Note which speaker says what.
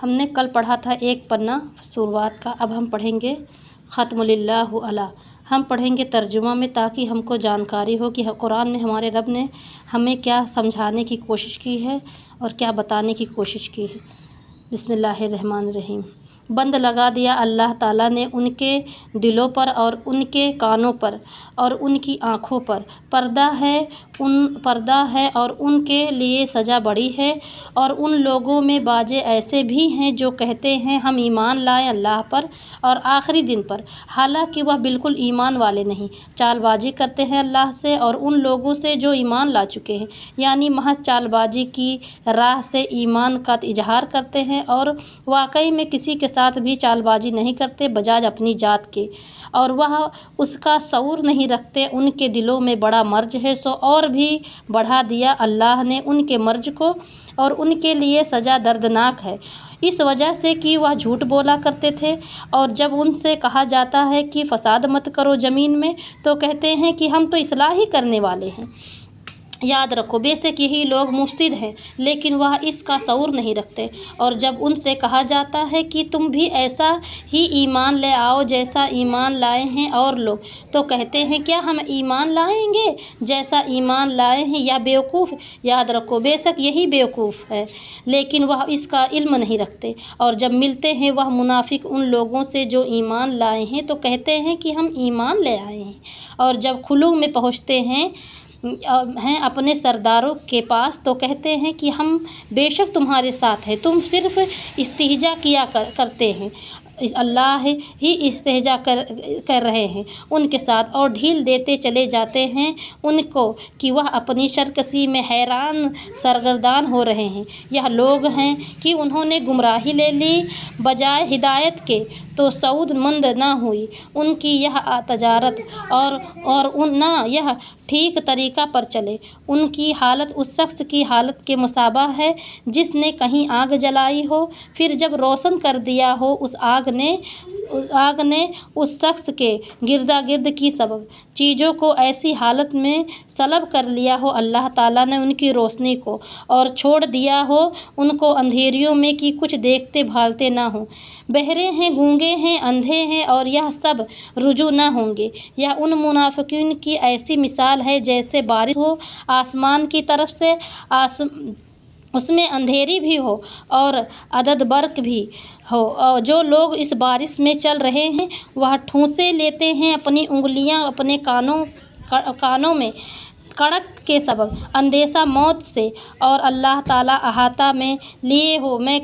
Speaker 1: ہم نے کل پڑھا تھا ایک پنا شروعات کا، اب ہم پڑھیں گے ختم للہ علی۔ ہم پڑھیں گے ترجمہ میں تاکہ ہم کو جانکاری ہو کہ قرآن میں ہمارے رب نے ہمیں کیا سمجھانے کی کوشش کی ہے اور کیا بتانے کی کوشش کی ہے۔ بسم اللہ الرحمن الرحیم۔ بند لگا دیا اللہ تعالیٰ نے ان کے دلوں پر اور ان کے کانوں پر اور ان کی آنکھوں پر پردہ ہے اور ان کے لیے سزا بڑی ہے۔ اور ان لوگوں میں بعض ایسے بھی ہیں جو کہتے ہیں ہم ایمان لائے اللہ پر اور آخری دن پر، حالانکہ وہ بالکل ایمان والے نہیں، چال بازی کرتے ہیں اللہ سے اور ان لوگوں سے جو ایمان لا چکے ہیں، یعنی محض چال بازی کی راہ سے ایمان کا اظہار کرتے ہیں اور واقعی میں کسی کے ساتھ بھی چال بازی نہیں کرتے بجائے اپنی ذات کے، اور وہ اس کا شعور نہیں رکھتے۔ ان کے دلوں میں بڑا مرض ہے، سو اور بھی بڑھا دیا اللہ نے ان کے مرض کو، اور ان کے لیے سزا دردناک ہے، اس وجہ سے کہ وہ جھوٹ بولا کرتے تھے۔ اور جب ان سے کہا جاتا ہے کہ فساد مت کرو زمین میں، تو کہتے ہیں کہ ہم تو اصلاح ہی کرنے والے ہیں۔ یاد رکھو بے شک یہی لوگ مفسد ہیں، لیکن وہ اس کا شعور نہیں رکھتے۔ اور جب ان سے کہا جاتا ہے کہ تم بھی ایسا ہی ایمان لے آؤ جیسا ایمان لائے ہیں اور لوگ، تو کہتے ہیں کیا ہم ایمان لائیں گے جیسا ایمان لائے ہیں یا بیوقوف؟ یاد رکھو بے شک یہی بیوقوف ہے، لیکن وہ اس کا علم نہیں رکھتے۔ اور جب ملتے ہیں وہ منافق ان لوگوں سے جو ایمان لائے ہیں تو کہتے ہیں کہ ہم ایمان لے آئے ہیں، اور جب خلو میں پہنچتے ہیں اپنے سرداروں کے پاس تو کہتے ہیں کہ ہم بے شک تمہارے ساتھ ہیں، تم صرف استہزاء کیا کرتے ہیں، اللہ ہی استہزاء کر رہے ہیں ان کے ساتھ، اور ڈھیل دیتے چلے جاتے ہیں ان کو کہ وہ اپنی سرکشی میں حیران سرگردان ہو رہے ہیں۔ یہ لوگ ہیں کہ انہوں نے گمراہی لے لی بجائے ہدایت کے، تو سعادت مند نہ ہوئی ان کی یہ تجارت اور نہ یہ ٹھیک طریقہ پر چلے۔ ان کی حالت اس شخص کی حالت کے مشابہ ہے جس نے کہیں آگ جلائی ہو، پھر جب روشن کر دیا ہو اس آگ نے اس شخص کے گرداگرد کی سب چیزوں کو ایسی حالت میں سلب کر لیا ہو، اللہ تعالیٰ نے ان کی روشنی کو اور چھوڑ دیا ہو ان کو اندھیریوں میں کہ کچھ دیکھتے بھالتے نہ ہوں۔ بہرے ہیں، گونگے ہیں، اندھے ہیں، اور یہ سب رجوع نہ ہوں گے۔ یہ ان منافقین کی ایسی مثال ہے جیسے بارش ہو آسمان کی طرف سے، اس میں اندھیری بھی ہو اور عدد برق بھی ہو، اور جو لوگ اس بارش میں چل رہے ہیں وہ ٹھونسے لیتے ہیں اپنی انگلیاں اپنے کانوں میں کڑک کے سبب، اندیشہ موت سے، اور اللہ تعالیٰ احاطہ میں لیے ہو۔ میں